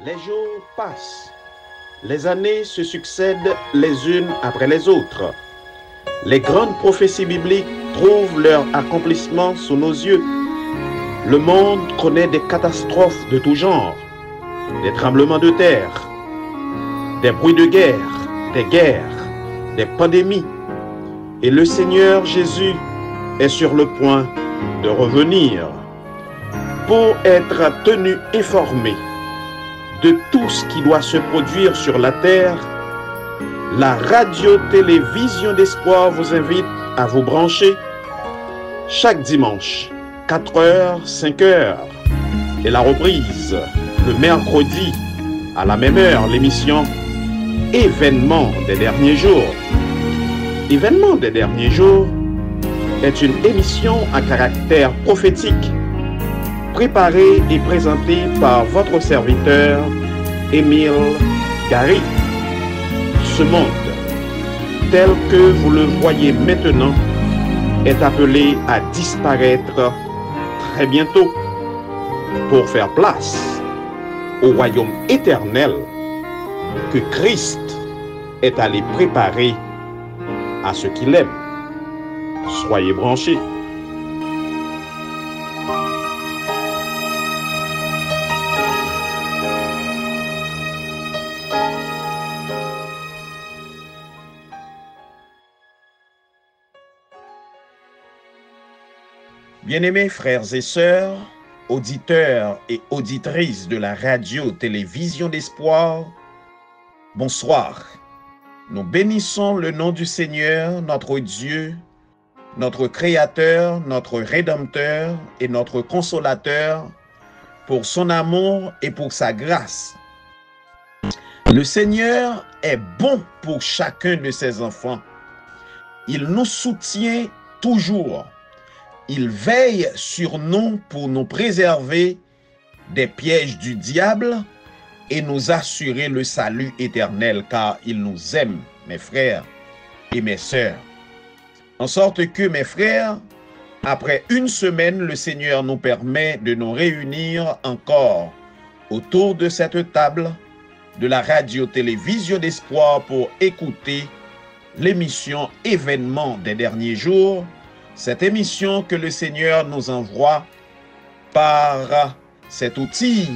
Les jours passent, les années se succèdent les unes après les autres. Les grandes prophéties bibliques trouvent leur accomplissement sous nos yeux. Le monde connaît des catastrophes de tout genre, des tremblements de terre, des bruits de guerre, des pandémies. Et le Seigneur Jésus est sur le point de revenir pour être tenu informé de tout ce qui doit se produire sur la terre. La radio-télévision d'espoir vous invite à vous brancher chaque dimanche, 4h, 5h, et la reprise le mercredi à la même heure, l'émission Événements des derniers jours. Événements des derniers jours est une émission à caractère prophétique, préparée et présentée par votre serviteur Émile Gary. Ce monde, tel que vous le voyez maintenant, est appelé à disparaître très bientôt pour faire place au royaume éternel que Christ est allé préparer à ceux qui l'aiment. Soyez branchés. Bien-aimés frères et sœurs, auditeurs et auditrices de la radio-télévision d'espoir, bonsoir. Nous bénissons le nom du Seigneur, notre Dieu, notre Créateur, notre Rédempteur et notre Consolateur, pour son amour et pour sa grâce. Le Seigneur est bon pour chacun de ses enfants. Il nous soutient toujours. Il veille sur nous pour nous préserver des pièges du diable et nous assurer le salut éternel, car il nous aime, mes frères et mes sœurs. En sorte que, mes frères, après une semaine, le Seigneur nous permet de nous réunir encore autour de cette table de la radio-télévision d'espoir pour écouter l'émission Événements des derniers jours, cette émission que le Seigneur nous envoie par cet outil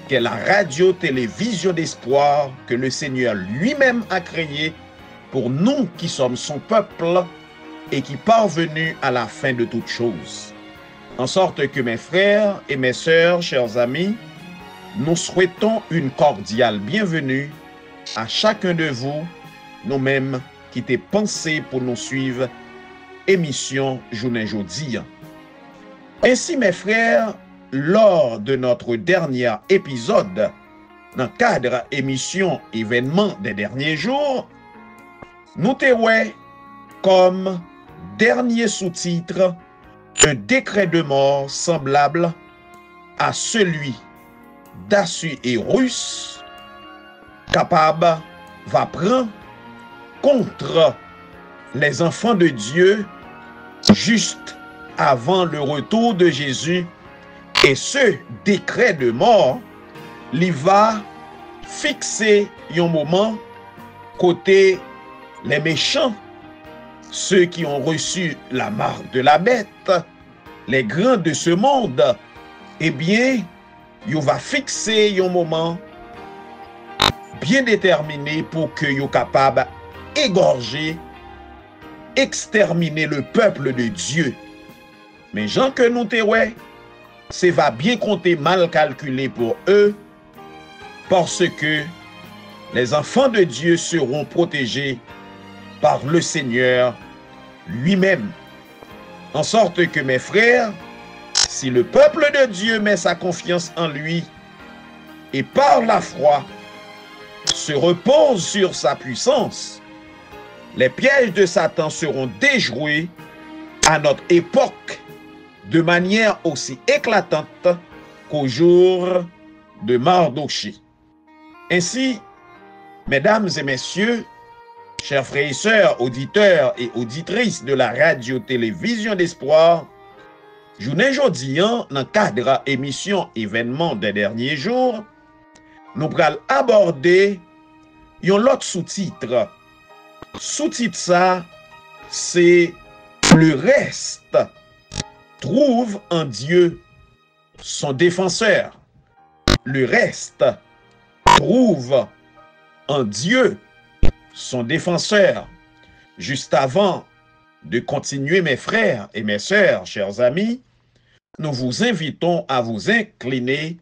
qu'est la radio-télévision d'espoir que le Seigneur lui-même a créé pour nous qui sommes son peuple et qui parvenus à la fin de toutes choses. En sorte que mes frères et mes sœurs, chers amis, nous souhaitons une cordiale bienvenue à chacun de vous, nous-mêmes qui t'ai pensé pour nous suivre émission journée jeudi. Ainsi, mes frères, lors de notre dernier épisode, dans le cadre émission Événements des derniers jours, nous t'avons comme dernier sous-titre un décret de mort semblable à celui d'Assuérus, capable va prendre contre les enfants de Dieu juste avant le retour de Jésus. Et ce décret de mort, il va fixer un moment côté les méchants, ceux qui ont reçu la marque de la bête, les grands de ce monde, eh bien, il va fixer un moment bien déterminé pour que vous capable d'égorger, exterminer le peuple de Dieu. Mais gens que nous t'oué, c'est va bien compter mal calculé pour eux, parce que les enfants de Dieu seront protégés par le Seigneur lui-même. En sorte que, mes frères, si le peuple de Dieu met sa confiance en lui et par la foi se repose sur sa puissance, les pièges de Satan seront déjoués à notre époque de manière aussi éclatante qu'au jour de Mardochée. Ainsi, mesdames et messieurs, chers frères et sœurs, auditeurs et auditrices de la radio-télévision d'espoir, journée jeudi, dans le cadre émission Événements des derniers jours, nous allons aborder un autre sous-titre. Sous-titre ça, c'est le reste trouve en Dieu son défenseur. Le reste trouve en Dieu son défenseur. Juste avant de continuer, mes frères et mes sœurs, chers amis, nous vous invitons à vous incliner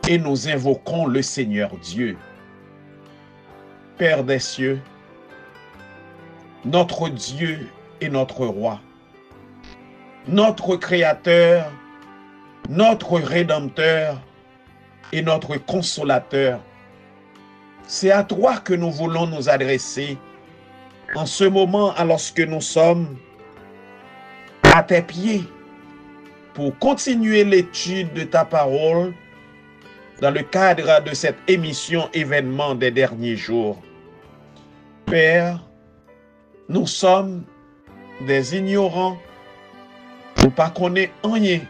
et nous invoquons le Seigneur Dieu. Père des cieux, notre Dieu et notre Roi, notre Créateur, notre Rédempteur et notre Consolateur, c'est à toi que nous voulons nous adresser en ce moment alors que nous sommes à tes pieds pour continuer l'étude de ta parole dans le cadre de cette émission événement des derniers jours. Père, nous sommes des ignorants, nous ne connaissons rien,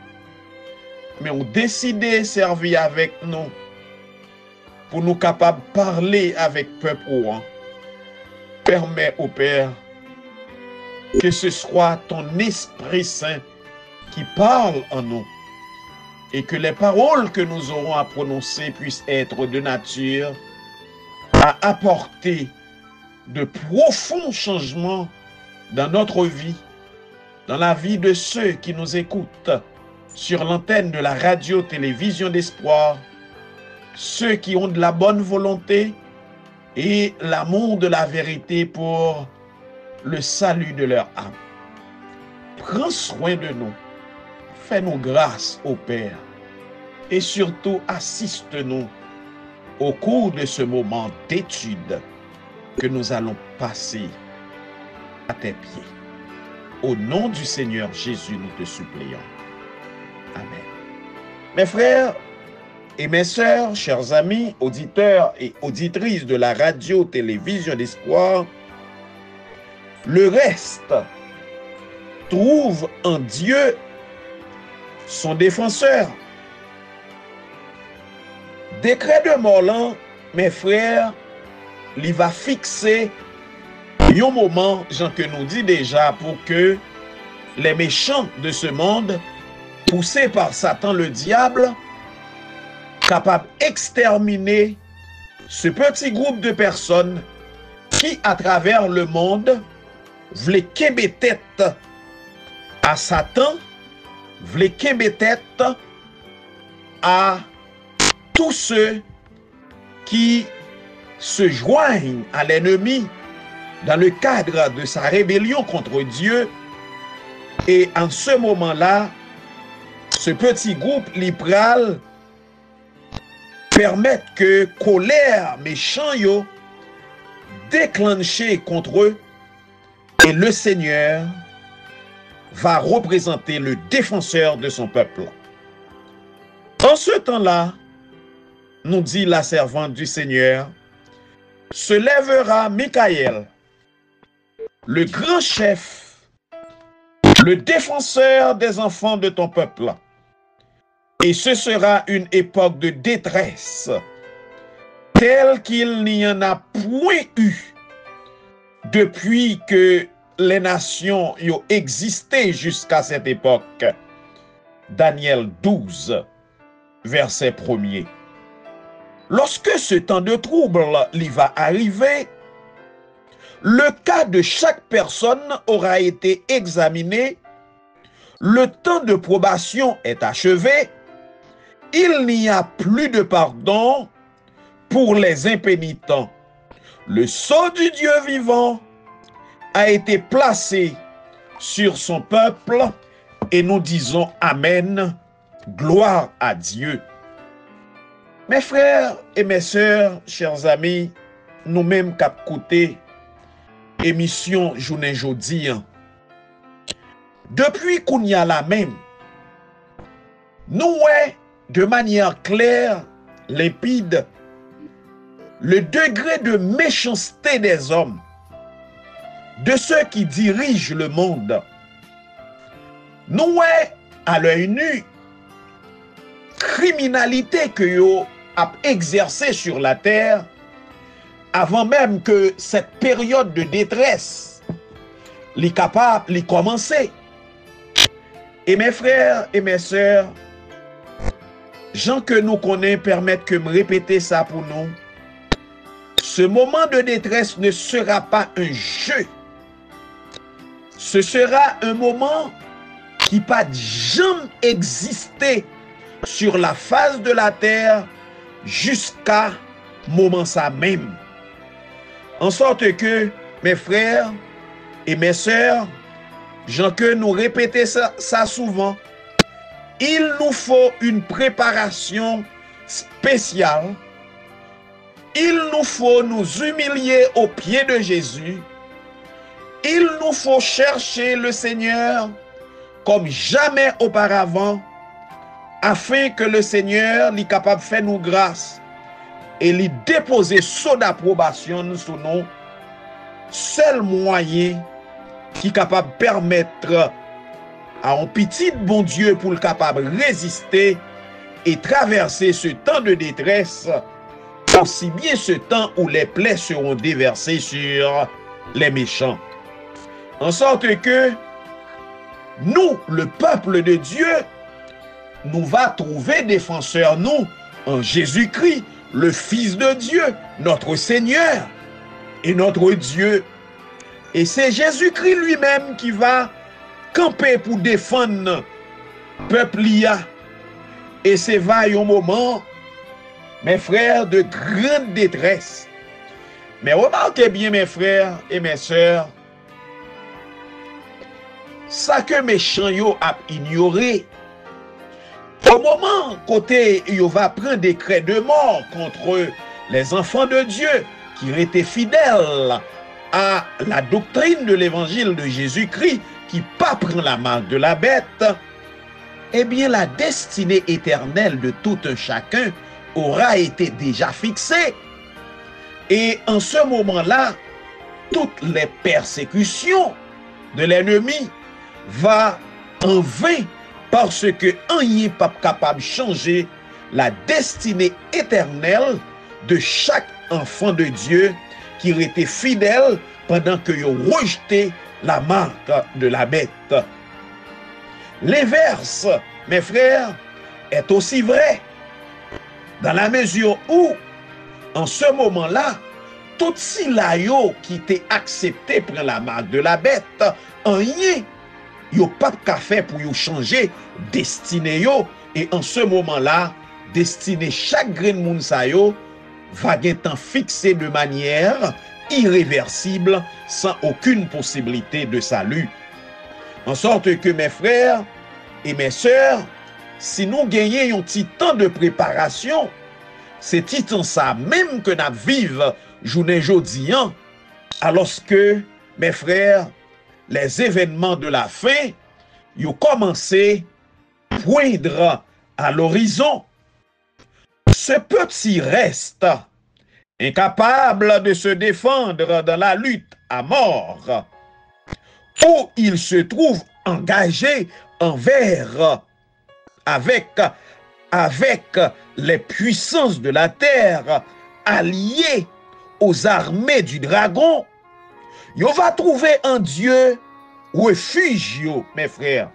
mais on décidé de servir avec nous pour nous capables de parler avec le peuple. Permets au Père que ce soit ton Esprit Saint qui parle en nous et que les paroles que nous aurons à prononcer puissent être de nature à apporter de profonds changements dans notre vie, dans la vie de ceux qui nous écoutent sur l'antenne de la radio-télévision d'espoir, ceux qui ont de la bonne volonté et l'amour de la vérité pour le salut de leur âme. Prends soin de nous, fais-nous grâce au Père et surtout assiste-nous au cours de ce moment d'étude que nous allons passer à tes pieds. Au nom du Seigneur Jésus, nous te supplions. Amen. Mes frères et mes sœurs, chers amis, auditeurs et auditrices de la radio-télévision d'espoir, le reste trouve en Dieu son défenseur. Décret de Morland, mes frères, il va fixer un moment, Jean que nous dit déjà, pour que les méchants de ce monde, poussés par Satan le diable, capables d'exterminer ce petit groupe de personnes qui, à travers le monde, voulaient québer tête à Satan, voulaient québer tête à tous ceux qui se joignent à l'ennemi dans le cadre de sa rébellion contre Dieu. Et en ce moment-là, ce petit groupe libéral permet que colère méchant yo déclenché contre eux et le Seigneur va représenter le défenseur de son peuple. En ce temps-là, nous dit la servante du Seigneur, se lèvera Michaël, le grand chef, le défenseur des enfants de ton peuple. Et ce sera une époque de détresse, telle qu'il n'y en a point eu depuis que les nations ont existé jusqu'à cette époque. Daniel 12, verset 1er. Lorsque ce temps de trouble il va arriver, le cas de chaque personne aura été examiné, le temps de probation est achevé, il n'y a plus de pardon pour les impénitents. Le sceau du Dieu vivant a été placé sur son peuple et nous disons Amen, gloire à Dieu. Mes frères et mes sœurs, chers amis, nous-mêmes cap côté émission journée jeudi. Depuis qu'on y a la même, nous voyons de manière claire, limpide, le degré de méchanceté des hommes, de ceux qui dirigent le monde. Nous voyons à l'œil nu criminalité que yo a exercé sur la terre avant même que cette période de détresse l'est capable de commencer. Et mes frères et mes sœurs, gens que nous connaissons permettent que me répéter ça pour nous. Ce moment de détresse ne sera pas un jeu. Ce sera un moment qui pas jamais existé sur la face de la terre jusqu'à moment ça même. En sorte que, mes frères et mes sœurs, gens que nous répétons ça souvent, il nous faut une préparation spéciale. Il nous faut nous humilier aux pieds de Jésus. Il nous faut chercher le Seigneur comme jamais auparavant, afin que le Seigneur soit capable de faire nous grâce et lui déposer son approbation sur nous, seul moyen qui est capable de permettre à un petit bon Dieu pour le capable de résister et traverser ce temps de détresse, aussi bien ce temps où les plaies seront déversées sur les méchants. En sorte que nous, le peuple de Dieu, nous va trouver défenseur, nous, en Jésus-Christ, le Fils de Dieu, notre Seigneur et notre Dieu. Et c'est Jésus-Christ lui-même qui va camper pour défendre le peuple. Et c'est va un moment, mes frères, de grande détresse. Mais remarquez bien, mes frères et mes sœurs, ça que méchants yo a ignoré. Au moment côté yo va prendre décret de mort contre les enfants de Dieu qui étaient fidèles à la doctrine de l'évangile de Jésus-Christ, qui pas prend la marque de la bête, eh bien la destinée éternelle de tout un chacun aura été déjà fixée. Et en ce moment-là, toutes les persécutions de l'ennemi va en vain, parce que rien n'est pas capable de changer la destinée éternelle de chaque enfant de Dieu qui était fidèle pendant que ils rejeté la marque de la bête. L'inverse, mes frères, est aussi vrai, dans la mesure où, en ce moment-là, tout si la yo qui était accepté pour la marque de la bête, rien yo pas qu'à faire pour yo changer destinée yo, et en ce moment-là, destinée chaque grain moun sa yo va être fixé de manière irréversible, sans aucune possibilité de salut. En sorte que mes frères et mes sœurs, si nous gagnons un petit temps de préparation, c'est petit temps ça même que nous vivons journée jodi, alors que, mes frères, les événements de la fin, ils ont commencé à poindre à l'horizon. Ce petit reste, incapable de se défendre dans la lutte à mort, où il se trouve engagé avec les puissances de la terre, alliées aux armées du dragon, on va trouver en Dieu refuge, mes frères.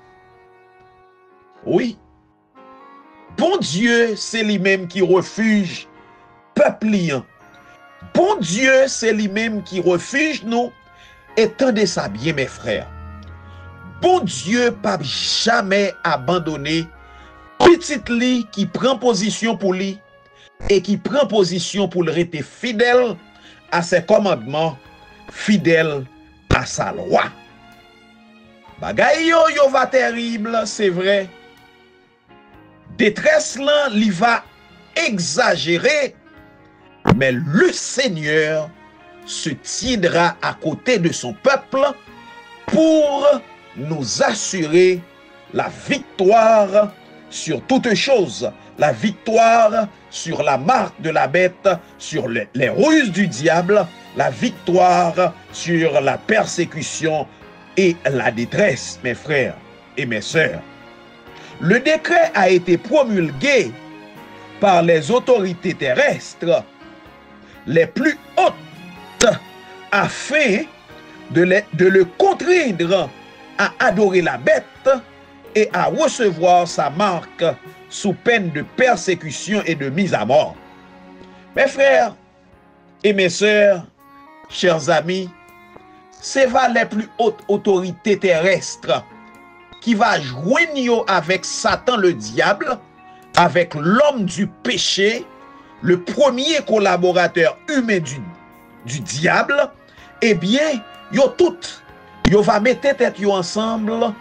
Oui. Bon Dieu, c'est lui-même qui refuge peuple liant. Bon Dieu, c'est lui-même qui refuge nous. Étendez ça bien, mes frères. Bon Dieu pas jamais abandonné petit lit qui prend position pour lui et qui prend position pour le rester fidèle à ses commandements, fidèle à sa loi. Bagay yo va terrible, c'est vrai. Détresse là, il va exagérer, mais le Seigneur se tiendra à côté de son peuple pour nous assurer la victoire sur toutes choses, la victoire sur la marque de la bête, sur les ruses du diable, la victoire sur la persécution et la détresse, mes frères et mes sœurs. Le décret a été promulgué par les autorités terrestres les plus hautes afin de le contraindre à adorer la bête et à recevoir sa marque sous peine de persécution et de mise à mort. Mes frères et mes sœurs, chers amis, c'est les plus hautes autorités terrestres qui va joindre avec Satan le diable, avec l'homme du péché, le premier collaborateur humain du diable. Eh bien, yo toutes, yo va mettre tête yo ensemble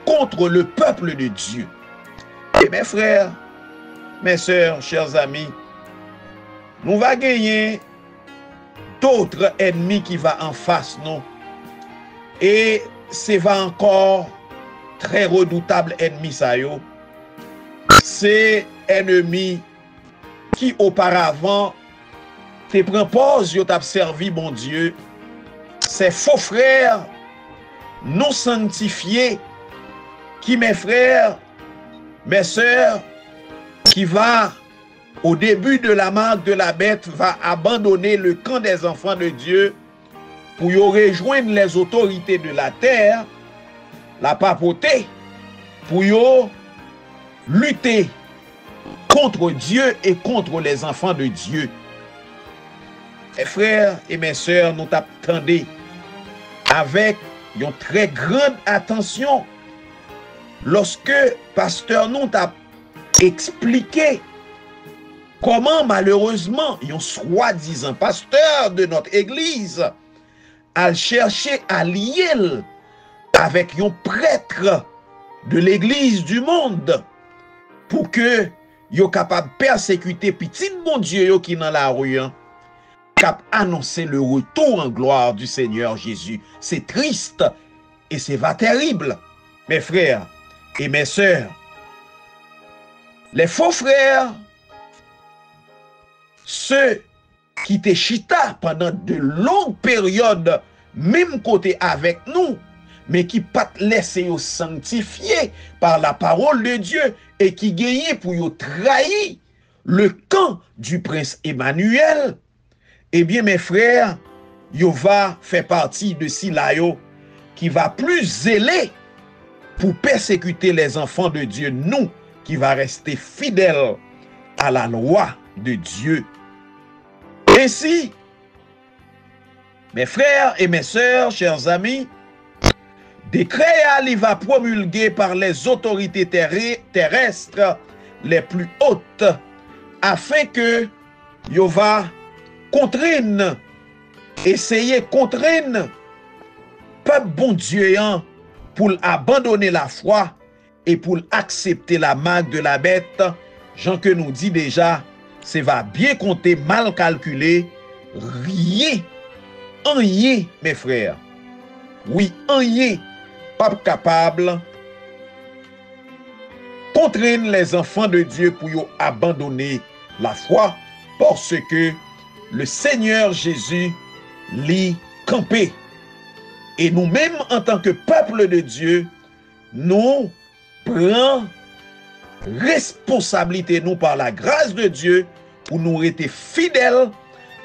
contre le peuple de Dieu. Et mes frères, mes sœurs, chers amis, nous va gagner d'autres ennemis qui va en face nous. Et c'est va encore très redoutable ennemi ça yo. C'est ennemi qui auparavant te prend pause yo t'a servi bon Dieu. C'est faux frères non sanctifiés qui, mes frères, mes sœurs, qui va au début de la marque de la bête, va abandonner le camp des enfants de Dieu pour y rejoindre les autorités de la terre, la papauté, pour y lutter contre Dieu et contre les enfants de Dieu. Mes frères et mes sœurs, nous t'attendons avec une très grande attention lorsque pasteur nous t'a expliqué comment malheureusement un soi-disant pasteur de notre église a cherché à lier avec un prêtre de l'église du monde pour que yo capable persécuter petit bon Dieu yo qui dans la rue, cap annoncer le retour en gloire du Seigneur Jésus. C'est triste et c'est va terrible. Mes frères et mes sœurs, les faux frères, ceux qui te chita pendant de longues périodes, même côté avec nous, mais qui pas laissé yo sanctifier par la parole de Dieu et qui gagnait pour yo trahir le camp du prince Emmanuel, eh bien mes frères, yo va faire partie de Silayo qui va plus zéler pour persécuter les enfants de Dieu, nous qui va rester fidèles à la loi de Dieu. Ainsi, mes frères et mes sœurs, chers amis, décret il va promulguer par les autorités terrestres les plus hautes afin que yo va contraindre, essayer contraindre peuple bon Dieu pour abandonner la foi et pour accepter la marque de la bête. Jean que nous dit déjà, c'est va bien compter, mal calculé, rien, mes frères. Oui, rien, pas capable contraindre les enfants de Dieu pour y abandonner la foi parce que le Seigneur Jésus l'y campé. Et nous-mêmes, en tant que peuple de Dieu, nous prenons responsabilité, nous, par la grâce de Dieu, pour nous rester fidèles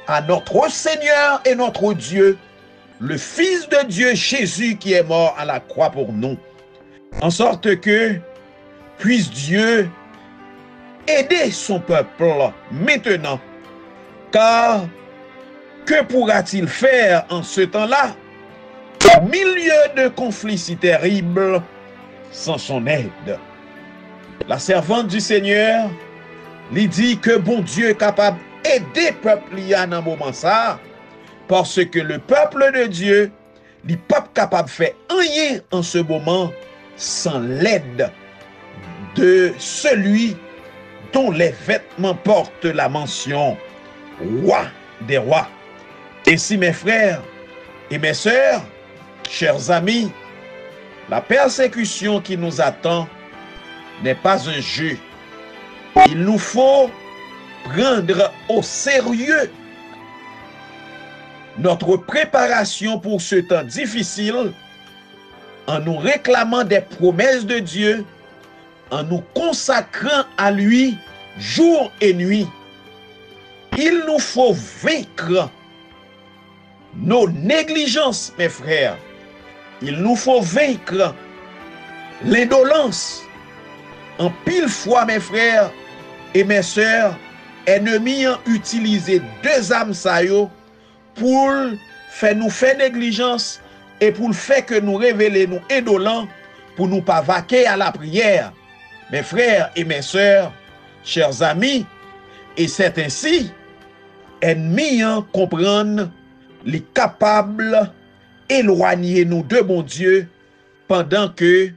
à notre Seigneur et notre Dieu, le Fils de Dieu, Jésus, qui est mort à la croix pour nous. En sorte que puisse Dieu aider son peuple maintenant. Car que pourra-t-il faire en ce temps-là, au milieu de conflits si terribles, sans son aide? La servante du Seigneur lui dit que bon Dieu est capable d'aider le peuple dans un moment ça, parce que le peuple de Dieu n'est pas capable de faire rien en ce moment sans l'aide de celui dont les vêtements portent la mention roi des rois. Ainsi, mes frères et mes sœurs, chers amis, la persécution qui nous attend n'est pas un jeu. Il nous faut prendre au sérieux notre préparation pour ce temps difficile en nous réclamant des promesses de Dieu, en nous consacrant à lui jour et nuit. Il nous faut vaincre nos négligences, mes frères. Il nous faut vaincre l'indolence. En pile fois, mes frères et mes sœurs, ennemis ont utilisé deux âmes ça yo pour nous faire négligence et pour le fait que nous révéler nous indolents pour nous pas vaquer à la prière. Mes frères et mes sœurs, chers amis, et c'est ainsi, ennemis comprennent les capables éloigner nous de bon Dieu pendant que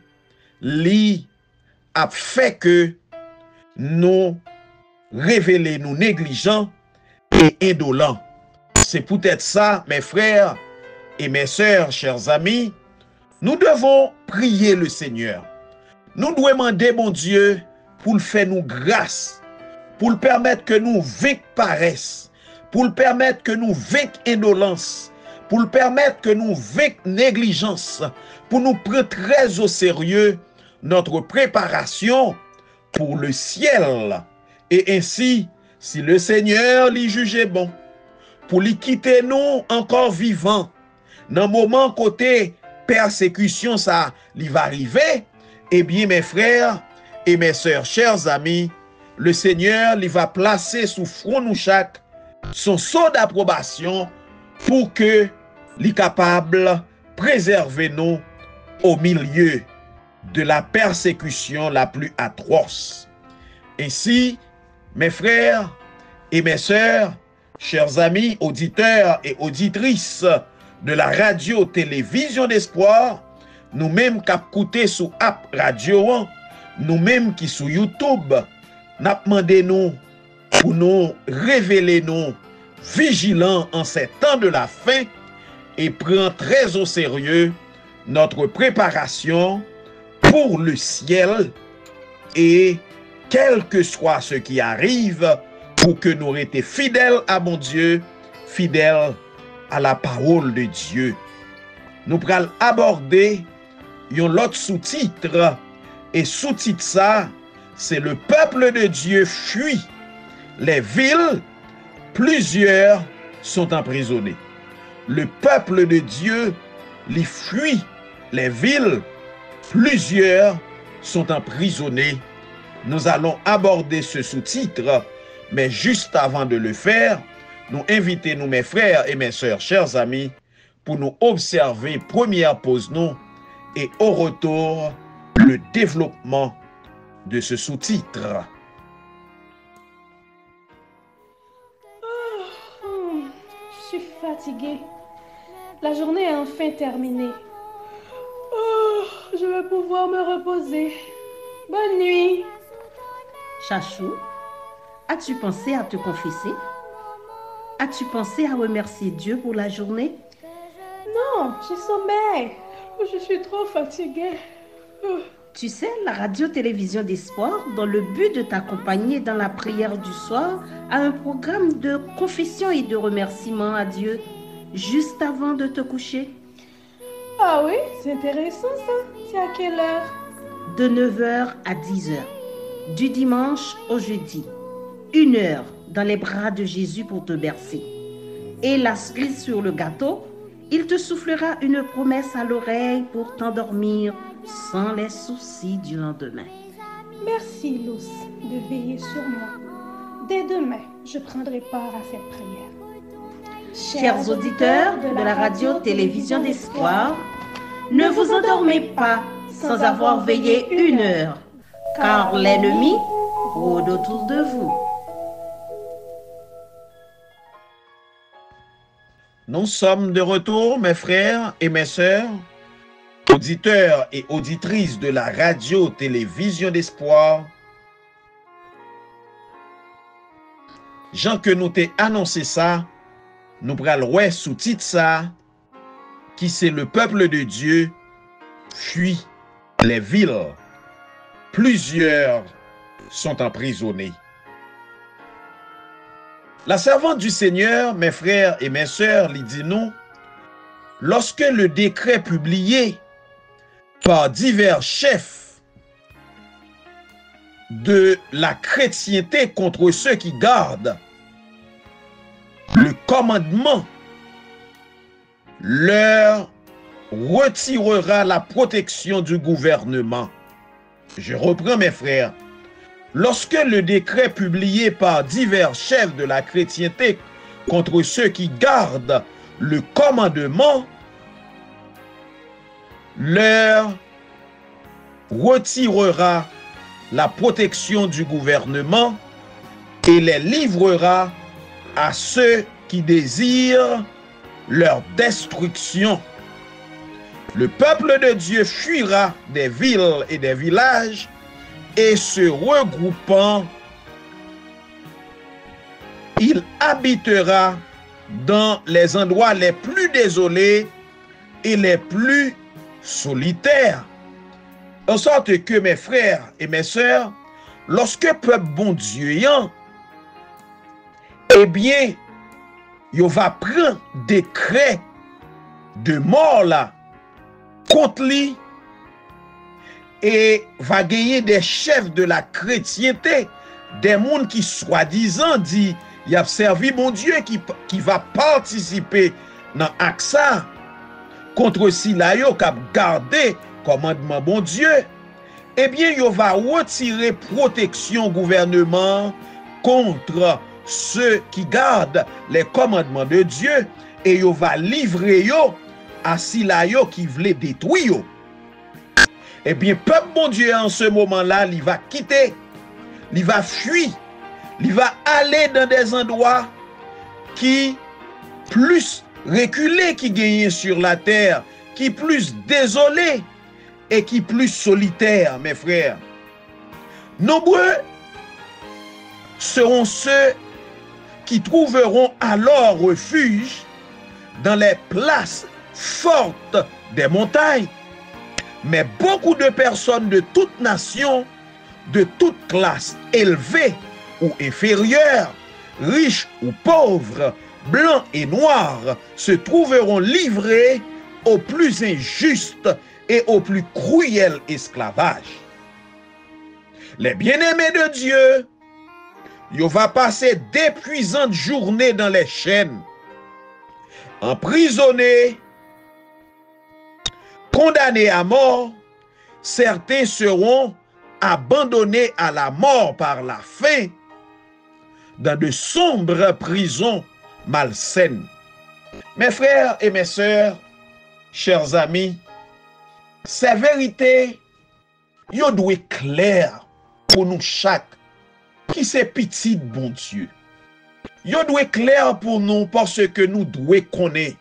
li a fait que nous révéler nous négligents et indolents. C'est peut-être ça, mes frères et mes sœurs, chers amis, nous devons prier le Seigneur. Nous devons demander, mon Dieu, pour le faire nous grâce, pour le permettre que nous vaincre paresse, pour le permettre que nous vaincre indolence, pour le permettre que nous vaincre négligence, pour nous prendre très au sérieux notre préparation pour le ciel. Et ainsi, si le Seigneur l'y jugeait bon, pour l'y quitter nous encore vivants, dans le moment côté persécution ça l'y va arriver, eh bien mes frères et mes sœurs, chers amis, le Seigneur l'y va placer sous front nous chaque son sceau d'approbation pour que l'y capable préserver nous au milieu de la persécution la plus atroce. Ainsi, mes frères et mes sœurs, chers amis, auditeurs et auditrices de la radio-télévision d'espoir, nous-mêmes qui écoutons sous app radio, nous-mêmes qui sur YouTube, nous demandons nous pour nous révéler nous vigilants en ces temps de la fin et prendre très au sérieux notre préparation pour le ciel et quel que soit ce qui arrive, pour que nous restions fidèles à mon Dieu, fidèles à la parole de Dieu. Nous allons aborder un autre sous-titre, et sous-titre ça, c'est le peuple de Dieu fuit les villes, plusieurs sont emprisonnés. Le peuple de Dieu les fuit les villes, plusieurs sont emprisonnés. Nous allons aborder ce sous-titre, mais juste avant de le faire, nous invitons nous, mes frères et mes sœurs, chers amis, pour nous observer première pause nous et au retour, le développement de ce sous-titre. Je suis fatiguée. La journée est enfin terminée. Je vais pouvoir me reposer. Bonne nuit. Chachou, as-tu pensé à te confesser? As-tu pensé à remercier Dieu pour la journée? Non, je sommeille. Je suis trop fatiguée. Tu sais, la radio-télévision d'espoir, dans le but de t'accompagner dans la prière du soir, a un programme de confession et de remerciement à Dieu juste avant de te coucher. Ah oui, c'est intéressant ça. C'est à quelle heure? De 9h à 10h, du dimanche au jeudi. 1 heure dans les bras de Jésus pour te bercer. Et la cerise sur le gâteau, il te soufflera une promesse à l'oreille pour t'endormir sans les soucis du lendemain. Merci, Luce, de veiller sur moi. Dès demain, je prendrai part à cette prière. Chers auditeurs de la radio-télévision d'espoir, ne vous endormez pas sans avoir veillé 1 heure, car l'ennemi rôde autour de vous. Nous sommes de retour, mes frères et mes sœurs, auditeurs et auditrices de la radio-télévision d'espoir. Jean que nous t'ai annoncé ça, nous prenons ouais sous-titre ça, qui c'est le peuple de Dieu fuit les villes. Plusieurs sont emprisonnés. La servante du Seigneur, mes frères et mes sœurs, lui dit nous, lorsque le décret publié par divers chefs de la chrétienté contre ceux qui gardent le commandement leur retirera la protection du gouvernement. Je reprends mes frères. Lorsque le décret publié par divers chefs de la chrétienté contre ceux qui gardent le commandement leur retirera la protection du gouvernement et les livrera à ceux qui désirent leur destruction. Le peuple de Dieu fuira des villes et des villages et se regroupant, il habitera dans les endroits les plus désolés et les plus solitaires. En sorte que mes frères et mes sœurs, lorsque peuple bon Dieu yan, eh bien, il va prendre décret de mort là contre lui et va gagner des chefs de la chrétienté, des gens qui soi-disant dit il a servi mon Dieu qui va participer dans AXA contre si la yo qui a gardé commandement bon Dieu, eh bien il va retirer protection gouvernement contre ceux qui gardent les commandements de Dieu et il va livrer yo à si la yo qui voulait détruire yo. Eh bien, peuple bon Dieu, en ce moment-là, il va quitter, il va fuir, il va aller dans des endroits qui plus reculés qui gagnent sur la terre, qui plus désolés et qui plus solitaires, mes frères. Nombreux seront ceux qui trouveront alors refuge dans les places fortes des montagnes. Mais beaucoup de personnes de toute nation, de toute classe, élevée ou inférieure, riches ou pauvres, blancs et noirs, se trouveront livrés au plus injuste et au plus cruel esclavage. Les bien-aimés de Dieu, ils vont passer d'épuisantes journées dans les chaînes, emprisonnés, condamnés à mort. Certains seront abandonnés à la mort par la faim dans de sombres prisons malsaines. Mes frères et mes sœurs, chers amis, ces vérités, yo doit clair pour nous chaque qui c'est petit bon Dieu. Yo doit clair pour nous parce que nous devons connaître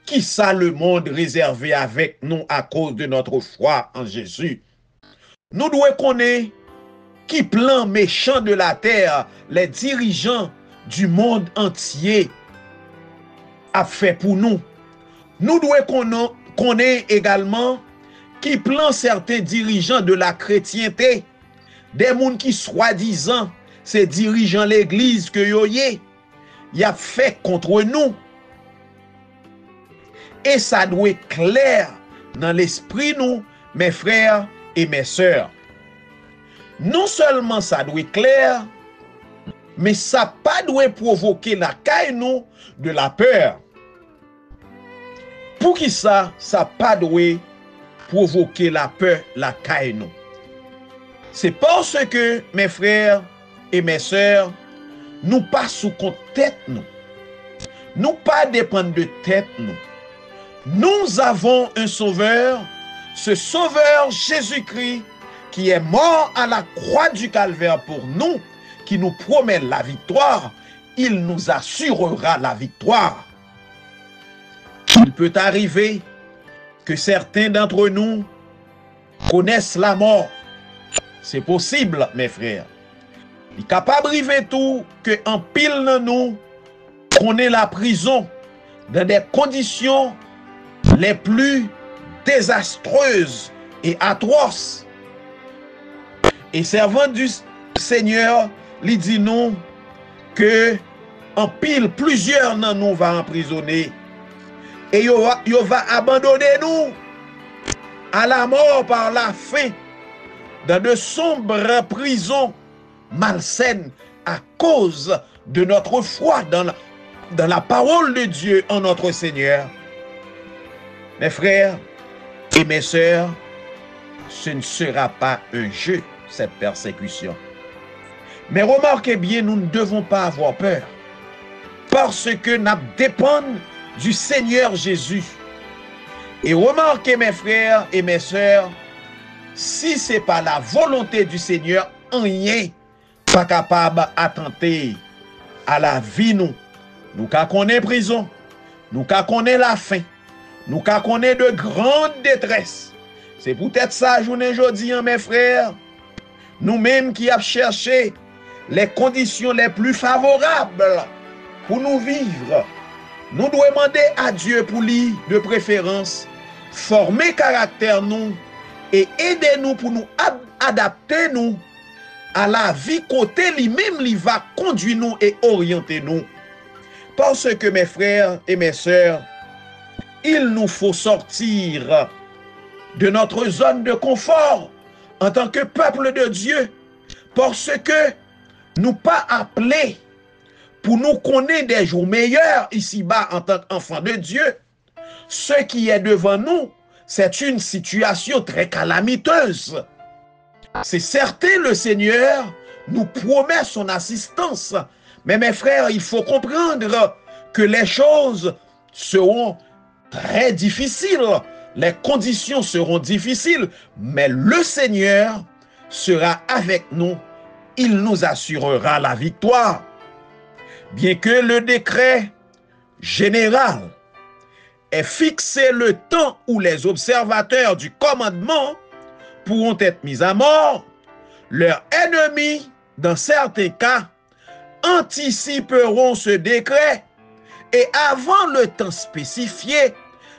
qui ça le monde réservé avec nous à cause de notre foi en Jésus. Nous devons connaître qui plan méchant de la terre, les dirigeants du monde entier a fait pour nous. Nous devons connaître également qui plan certains dirigeants de la chrétienté, des gens qui soi-disant ces dirigeants l'église que y a fait contre nous. Et ça doit être clair dans l'esprit nous, mes frères et mes sœurs. Non seulement ça doit être clair, mais ça pas doit provoquer la caille nous de la peur. Pour qui ça pas doit provoquer la peur, la caille nous. C'est parce que, mes frères et mes sœurs, nous pas sous compte tête nous. Nous pas dépendre de tête nous. Nous avons un sauveur, ce sauveur Jésus-Christ, qui est mort à la croix du calvaire pour nous, qui nous promet la victoire. Il nous assurera la victoire. Il peut arriver que certains d'entre nous connaissent la mort. C'est possible, mes frères. Il est capable d'arriver tout que en pile de nous connaît la prison dans des conditions les plus désastreuses et atroces. Et servant du Seigneur, lui dit nous que en pile plusieurs dans nous va emprisonner et il va abandonner nous à la mort par la faim dans de sombres prisons malsaines à cause de notre foi dans la parole de Dieu en notre Seigneur. Mes frères et mes sœurs, ce ne sera pas un jeu, cette persécution. Mais remarquez bien, nous ne devons pas avoir peur, parce que nous dépendons du Seigneur Jésus. Et remarquez, mes frères et mes sœurs, si ce n'est pas la volonté du Seigneur, rien pas capable d'attenter à la vie nous. Nous connaissons prison, nous connaissons la faim, nous connaissons de grandes détresses. C'est peut-être ça, journée aujourd'hui, mes frères, nous-mêmes qui avons cherché les conditions les plus favorables pour nous vivre. Nous devons demander à Dieu pour lui, de préférence, former caractère nous et aider nous pour nous adapter nous à la vie côté lui-même, il va conduire nous et orienter nous. Parce que mes frères et mes sœurs, il nous faut sortir de notre zone de confort en tant que peuple de Dieu, parce que nous pas appelés pour nous connaître des jours meilleurs ici-bas en tant qu'enfants de Dieu. Ce qui est devant nous, c'est une situation très calamiteuse. C'est certain, le Seigneur nous promet son assistance. Mais mes frères, il faut comprendre que les choses seront très difficiles. Les conditions seront difficiles. Mais le Seigneur sera avec nous. Il nous assurera la victoire. Bien que le décret général ait fixé le temps où les observateurs du commandement pourront être mis à mort, leurs ennemis, dans certains cas, anticiperont ce décret et avant le temps spécifié,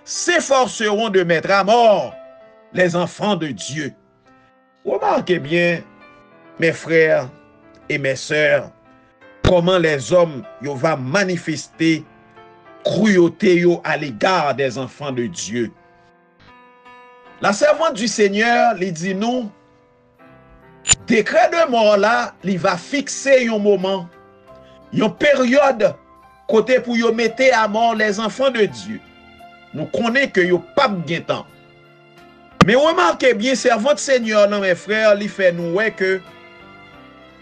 s'efforceront de mettre à mort les enfants de Dieu. Remarquez bien, mes frères et mes sœurs, comment les hommes vont manifester cruauté à l'égard des enfants de Dieu. La servante du Seigneur lui dit nous, décret de mort là, il va fixer un moment, une période côté pour y mettre à mort les enfants de Dieu. Nous connaissons que yo pas bien temps. Mais remarquez bien, servante Seigneur, non, mes frères, il fait nous que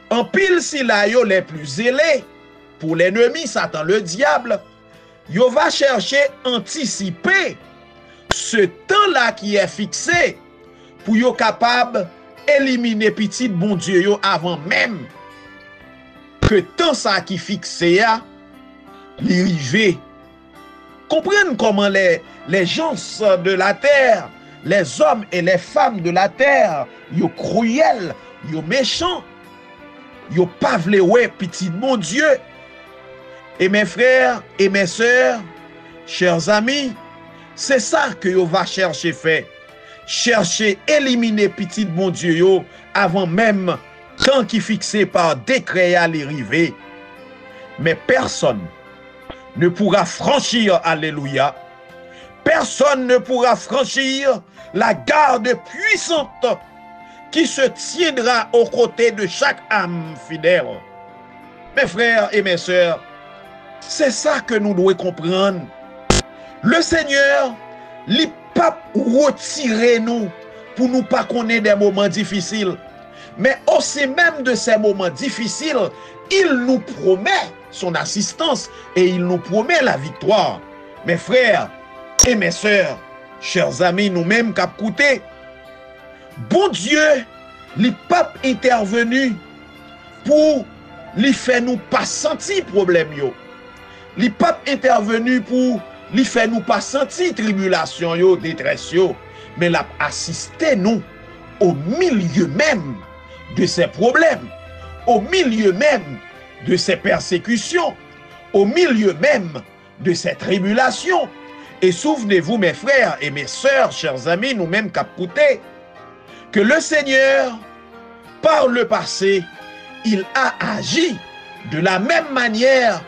en pile si la yo les plus zélés pour l'ennemi, Satan le diable, yo va chercher anticiper ce temps-là qui est fixé pour yo capable éliminer petit bon Dieu yo avant même que temps ça qui fixé a l'arrivée. Comprenez comment les gens de la terre, les hommes et les femmes de la terre, yo cruels, yo méchants, yo pas vle ouais petit bon Dieu. Et mes frères et mes sœurs, chers amis, c'est ça que yo va chercher faire. Chercher éliminer petit bon Dieu yo avant même temps qui fixé par décret à l'arrivée. Mais personne ne pourra franchir, alléluia. Personne ne pourra franchir la garde puissante qui se tiendra aux côtés de chaque âme fidèle. Mes frères et mes sœurs, c'est ça que nous devons comprendre. Le Seigneur, il pas retirer nous pour nous pas connaître des moments difficiles. Mais aussi même de ces moments difficiles, il nous promet son assistance et il nous promet la victoire. Mes frères et mes sœurs, chers amis, nous-mêmes cap coûté, bon Dieu, il pas intervenu pour lui faire nous pas sentir problème yo. Il pas intervenu pour lui faire nous pas sentir tribulation yo, détresse yo, mais l'a assisté nous au milieu même de ces problèmes, au milieu même de ces persécutions, au milieu même de ces tribulations. Et souvenez-vous, mes frères et mes sœurs, chers amis, nous-mêmes capoutés, que le Seigneur, par le passé, il a agi de la même manière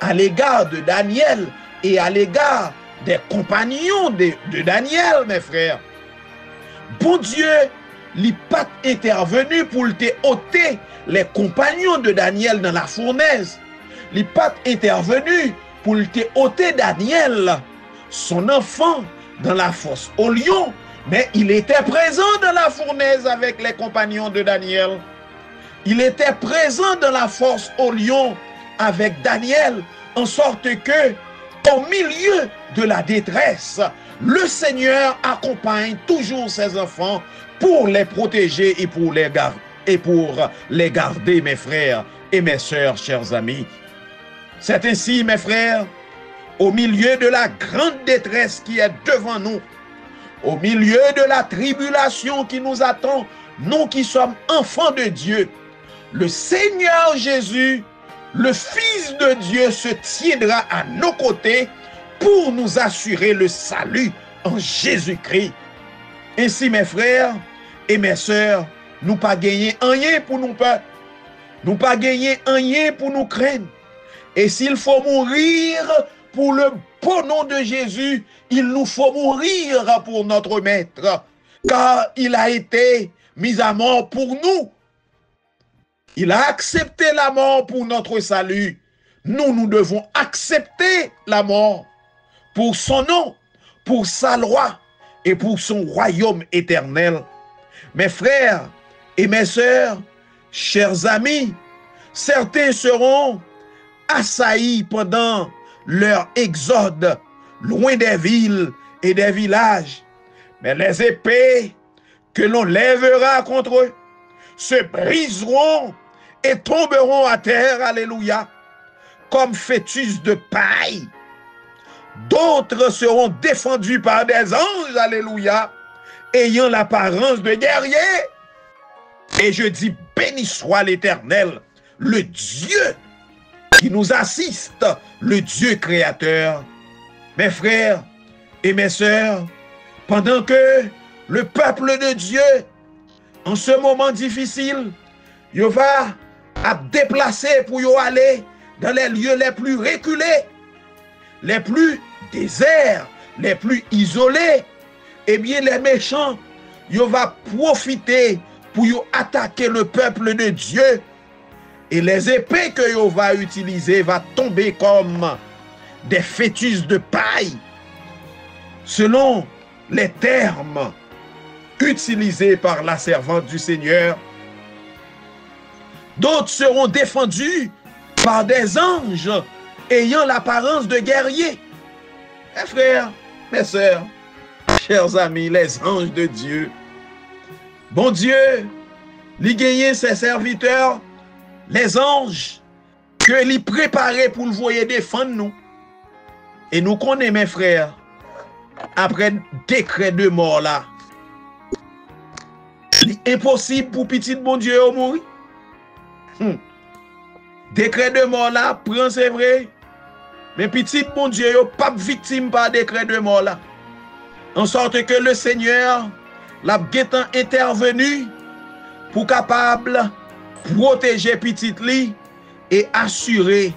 à l'égard de Daniel et à l'égard des compagnons de Daniel, mes frères. Bon Dieu, li pas intervenu pour te ôter les compagnons de Daniel dans la fournaise. Il pas intervenu pour te ôter Daniel, son enfant, dans la fosse au lion, mais il était présent dans la fournaise avec les compagnons de Daniel. Il était présent dans la fosse au lion avec Daniel, en sorte que, au milieu de la détresse, le Seigneur accompagne toujours ses enfants pour les protéger et pour les garder, mes frères et mes sœurs, chers amis. C'est ainsi, mes frères, au milieu de la grande détresse qui est devant nous, au milieu de la tribulation qui nous attend, nous qui sommes enfants de Dieu, le Seigneur Jésus, le Fils de Dieu, se tiendra à nos côtés pour nous assurer le salut en Jésus-Christ. Ainsi, mes frères et mes sœurs, nous pas gagner rien pour nous peur, nous pas gagner rien pour nous craindre. Et s'il faut mourir pour le beau nom de Jésus, il nous faut mourir pour notre Maître, car il a été mis à mort pour nous. Il a accepté la mort pour notre salut. Nous devons accepter la mort pour son nom, pour sa loi et pour son royaume éternel. Mes frères et mes sœurs, chers amis, certains seront assaillis pendant leur exode loin des villes et des villages. Mais les épées que l'on lèvera contre eux se briseront et tomberont à terre, alléluia, comme fœtus de paille. D'autres seront défendus par des anges, alléluia, ayant l'apparence de guerriers. Et je dis, béni soit l'Éternel, le Dieu qui nous assiste, le Dieu créateur. Mes frères et mes sœurs, pendant que le peuple de Dieu, en ce moment difficile, il va à déplacer pour y aller dans les lieux les plus reculés, les plus déserts, les plus isolés, eh bien les méchants, ils vont profiter pour y attaquer le peuple de Dieu. Et les épées que ils vont utiliser vont tomber comme des fœtus de paille, selon les termes utilisés par la servante du Seigneur. D'autres seront défendus par des anges ayant l'apparence de guerriers. Mes frères, mes sœurs, chers amis, les anges de Dieu. Bon Dieu, lui gagne ses serviteurs, les anges, que lui préparait pour le voyer défendre nous. Et nous connaissons, mes frères, après décret de mort là, c'est impossible pour petit bon Dieu de mourir. Décret de mort là, prend c'est vrai, mais petit bon Dieu n'est pas victime par décret de mort là. En sorte que le Seigneur l'a guettant intervenu pour capable protéger petit li et assurer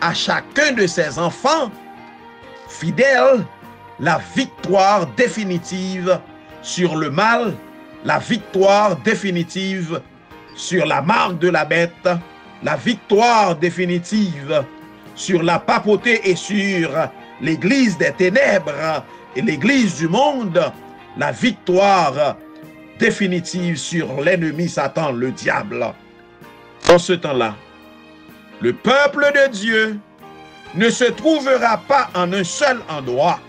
à chacun de ses enfants fidèles la victoire définitive sur le mal, la victoire définitive sur la marque de la bête, la victoire définitive sur la papauté et sur l'église des ténèbres et l'église du monde, la victoire définitive sur l'ennemi Satan, le diable. En ce temps-là, le peuple de Dieu ne se trouvera pas en un seul endroit.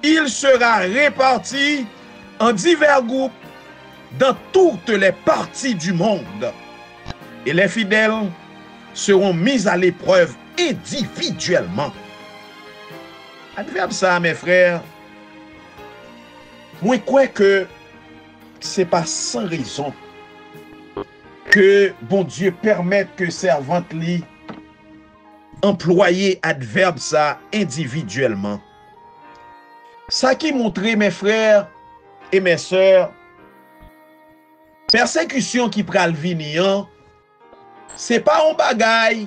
Il sera réparti en divers groupes dans toutes les parties du monde. Et les fidèles seront mis à l'épreuve individuellement. Adverbe ça, mes frères. Moi, crois que c'est pas sans raison que bon Dieu permette que servante li employer adverbe ça individuellement. Ça qui montre, mes frères et mes sœurs, persécution qui pral venir, c'est pas un bagay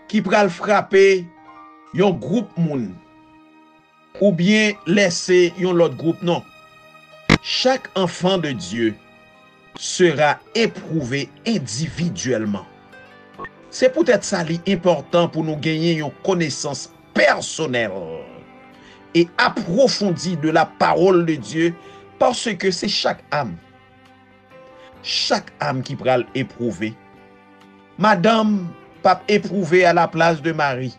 qui pral frapper yon groupe moun ou bien laisser yon l'autre groupe, non. Chaque enfant de Dieu sera éprouvé individuellement. C'est peut-être ça l'important pour nous gagner une connaissance personnelle et approfondie de la parole de Dieu, parce que c'est chaque âme qui va l'éprouver. Madame, pas éprouver à la place de Marie.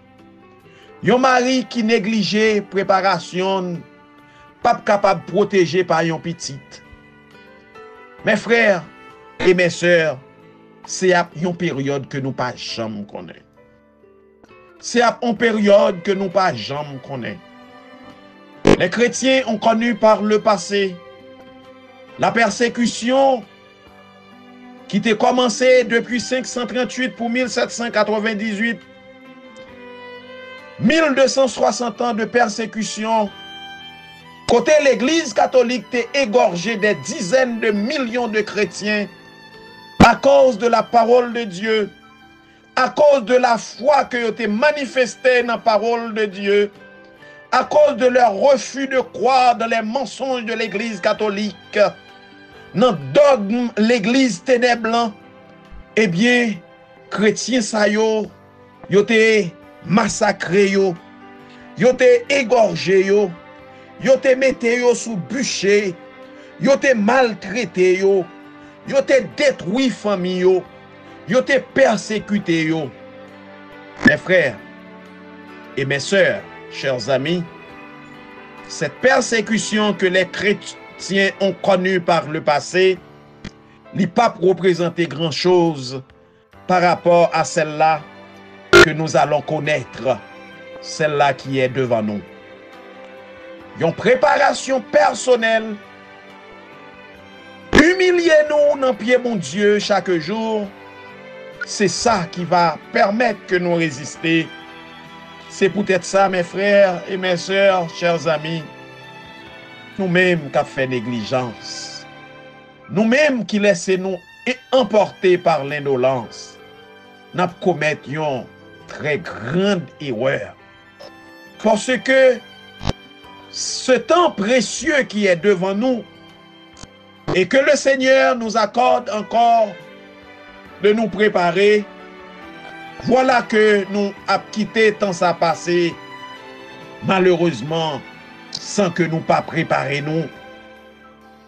Yon mari qui négligeait préparation, pas capable de protéger par yon petite. Mes frères et mes sœurs, c'est une période que nous pas jamais connaît. C'est une période que nous pas jamais connaît. Les chrétiens ont connu par le passé la persécution qui était commencée depuis 538 pour 1798. 1260 ans de persécution. Côté l'église catholique t'est égorgée des dizaines de millions de chrétiens à cause de la parole de Dieu, à cause de la foi que ont été manifestée dans la parole de Dieu, à cause de leur refus de croire dans les mensonges de l'église catholique, dans le dogme l'église ténèbre. Eh bien, chrétiens ça yo été massacré yo été égorgé yo été metté yo sous bûcher, yo été maltraité yo été détruit famille yo été persécuté yo. Mes frères et mes sœurs, chers amis, cette persécution que les chrétiens ont connue par le passé n'a pas représenté grand-chose par rapport à celle-là que nous allons connaître, celle-là qui est devant nous. Une préparation personnelle, humiliez-nous dans pied mon Dieu chaque jour, c'est ça qui va permettre que nous résister. C'est peut-être ça, mes frères et mes sœurs, chers amis, nous-mêmes qui avons fait négligence, nous-mêmes qui laissons-nous emporter par l'indolence, nous commettions très grande erreur. Parce que ce temps précieux qui est devant nous et que le Seigneur nous accorde encore de nous préparer, voilà que nous avons quitté tant ça passé, malheureusement, sans que nous pas préparer nous.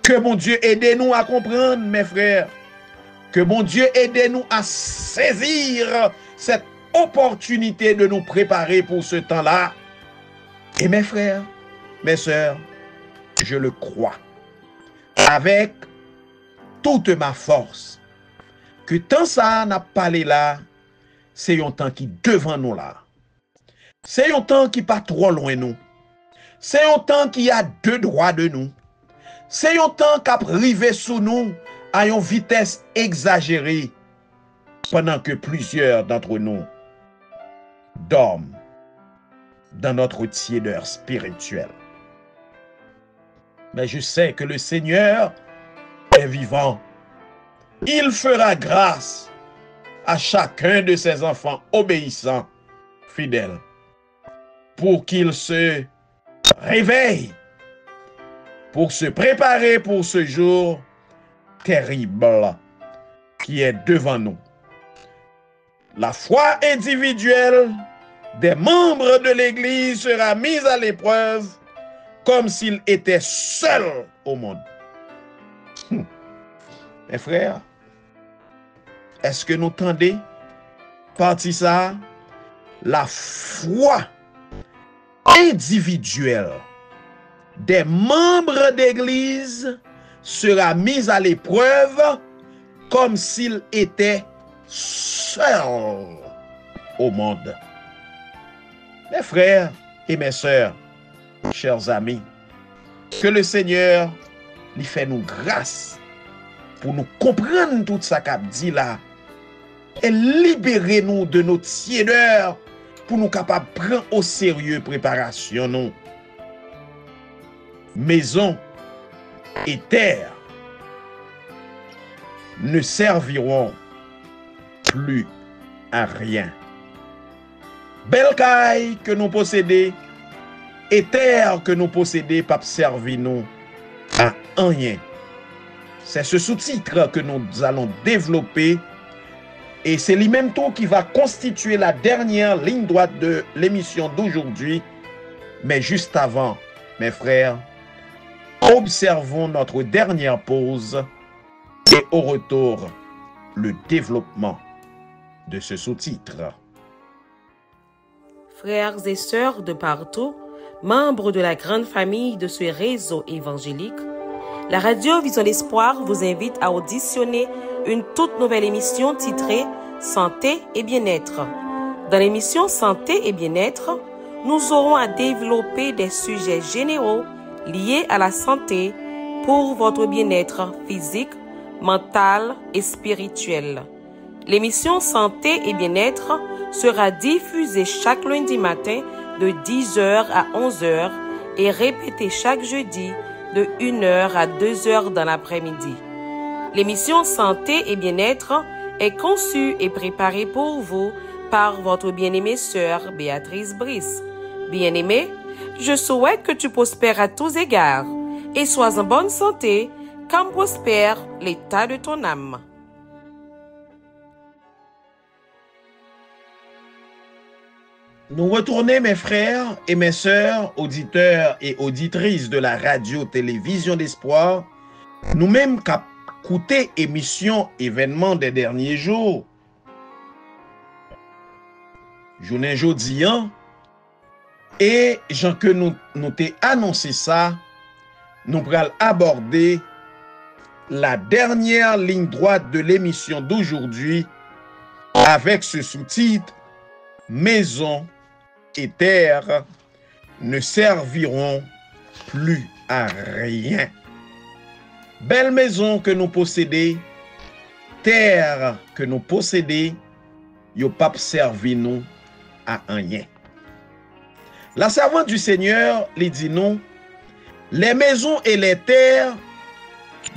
Que mon Dieu aide-nous à comprendre, mes frères. Que mon Dieu aide-nous à saisir cette opportunité de nous préparer pour ce temps-là. Et mes frères, mes sœurs, je le crois, avec toute ma force, que tant ça n'a pas parlé là, c'est un temps qui devant nous là. C'est un temps qui pas trop loin nous. C'est un temps qui a deux droits de nous. C'est un temps qui a privé sous nous à une vitesse exagérée pendant que plusieurs d'entre nous dorment dans notre tiédeur spirituelle. Mais je sais que le Seigneur est vivant. Il fera grâce à chacun de ses enfants obéissants, fidèles, pour qu'ils se réveillent, pour se préparer pour ce jour terrible qui est devant nous. La foi individuelle des membres de l'Église sera mise à l'épreuve comme s'ils étaient seuls au monde. Mes frères, est-ce que nous tendez partie ça? La foi individuelle des membres d'Église sera mise à l'épreuve comme s'ils étaient seuls au monde. Mes frères et mes sœurs, chers amis, que le Seigneur lui fait nous grâce pour nous comprendre tout ça qu'a dit là et libérer nous de notre tiédeur pour nous capables de prendre au sérieux préparation nous. Maison et terre ne serviront plus à rien. Belle caille que nous possédons et terre que nous possédons pas servir nous à rien C'est ce sous-titre que nous allons développer et c'est lui-même tout qui va constituer la dernière ligne droite de l'émission d'aujourd'hui. Mais juste avant, mes frères, observons notre dernière pause et au retour, le développement de ce sous-titre. Frères et sœurs de partout, membres de la grande famille de ce réseau évangélique, la radio Vision d'Espoir vous invite à auditionner une toute nouvelle émission titrée Santé et bien-être. Dans l'émission Santé et bien-être, nous aurons à développer des sujets généraux liés à la santé pour votre bien-être physique, mental et spirituel. L'émission Santé et bien-être sera diffusée chaque lundi matin de 10h à 11h et répétée chaque jeudi de 1h à 2h dans l'après-midi. L'émission Santé et bien-être est conçue et préparée pour vous par votre bien-aimée sœur Béatrice Brice. Bien-aimée, je souhaite que tu prospères à tous égards et sois en bonne santé, comme prospère l'état de ton âme. Nous retournons, mes frères et mes sœurs, auditeurs et auditrices de la radio-télévision d'Espoir, nous-mêmes qui écouté émission événements des derniers jours. Journée jeudi, et Jean que nous t'ai annoncé ça, nous pourrons aborder la dernière ligne droite de l'émission d'aujourd'hui avec ce sous-titre « Maison et terre ne serviront plus à rien ». Belle maison que nous possédons, terre que nous possédons, yo pas servi nous à rien. La servante du Seigneur lui dit non, les maisons et les terres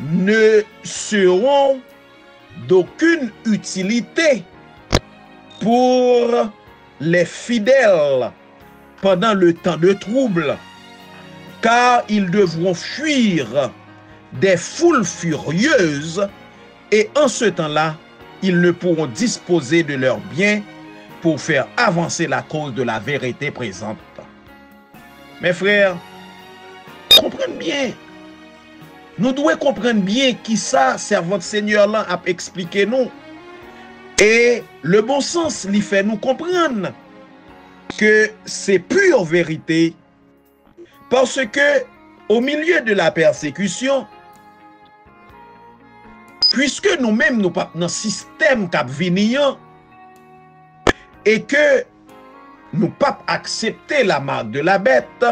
ne seront d'aucune utilité pour les fidèles pendant le temps de trouble, car ils devront fuir des foules furieuses et en ce temps-là, ils ne pourront disposer de leurs biens pour faire avancer la cause de la vérité présente. Mes frères, comprenez bien. Nous devons comprendre bien qui ça, servante Seigneur là, a expliqué nous. Et le bon sens lui fait nous comprendre que c'est pure vérité. Parce que au milieu de la persécution, puisque nous-mêmes nous pas dans système cap vinian et que nous pas accepter la marque de la bête,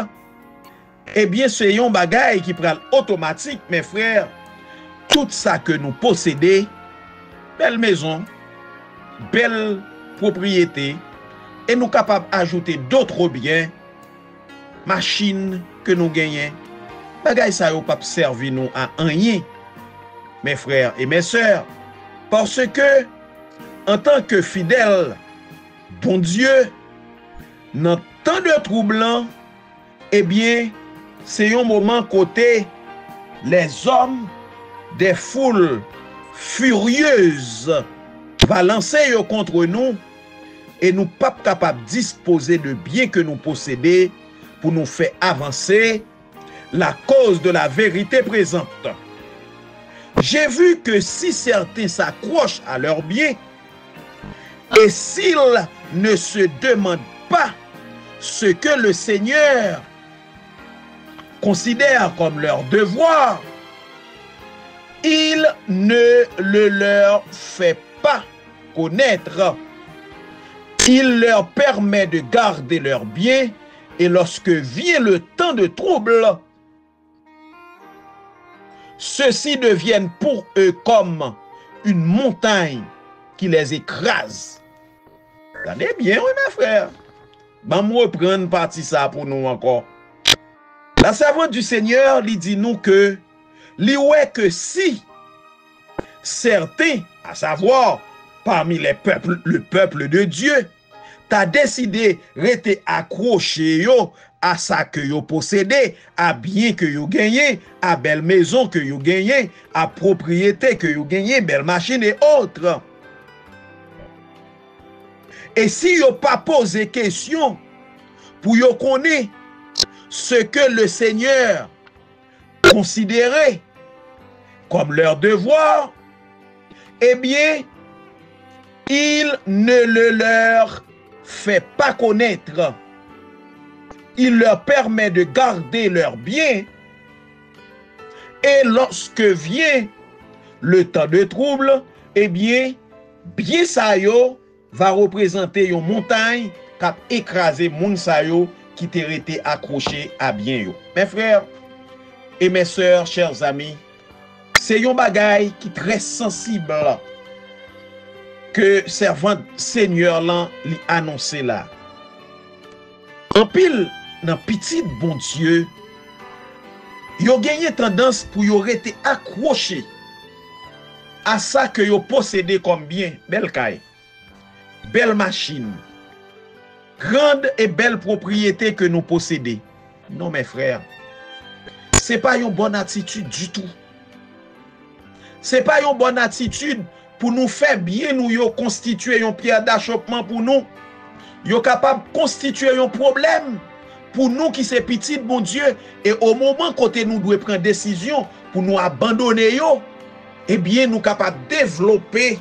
eh bien c'est un bagay qui prend automatique, mes frères, tout ça que nous possédons, belle maison, belle propriété, et nous capables d'ajouter d'autres biens, machines que nous gagnons, bagay ça yo pas servi nous à rien, mes frères et mes sœurs, parce que en tant que fidèles, bon Dieu, dans tant de troublants, eh bien, c'est un moment côté les hommes des foules furieuses va lancer contre nous et nous pas capables de disposer de biens que nous possédons pour nous faire avancer la cause de la vérité présente. J'ai vu que si certains s'accrochent à leurs biens et s'ils ne se demandent pas ce que le Seigneur considère comme leur devoir, il ne le leur fait pas connaître. Il leur permet de garder leurs biens et lorsque vient le temps de trouble, ceux-ci deviennent pour eux comme une montagne qui les écrase. Regardez bien, oui, mes frères. Ben, moi, reprendre partie ça pour nous encore. La servante du Seigneur lui dit nous que, que si certains, à savoir parmi les peuples, le peuple de Dieu, t'as décidé de rester accroché à ça que vous possédez, à bien que vous gagnez, à belle maison que vous gagnez, à propriété que vous gagnez, belle machine et autres. Et si vous pas posé question pour vous connaître ce que le Seigneur considérait comme leur devoir, eh bien, il ne le leur fait pas connaître. Il leur permet de garder leurs biens. Et lorsque vient le temps de trouble, eh bien, bien ça yo va représenter une montagne qui a écrasé moun sa yo qui t'a été accroché à bien yo. Mes frères et mes sœurs, chers amis, c'est un bagay qui est très sensible que servant Seigneur là li annoncé là. En pile dans petit bon Dieu, yo gagné tendance pour yo rester accroché à ça que yo possédé comme bien, belle caille, belle machine, grande et belle propriété que nous possédons. Non mes frères, c'est pas une bonne attitude du tout. C'est pas une bonne attitude pour nous faire bien nous yo constituer une pierre d'achoppement pour nous. Yo capable de constituer un problème pour nous qui c'est petit bon Dieu, et au moment côté nous devons prendre décision pour nous abandonner yo, eh bien nous capables de développer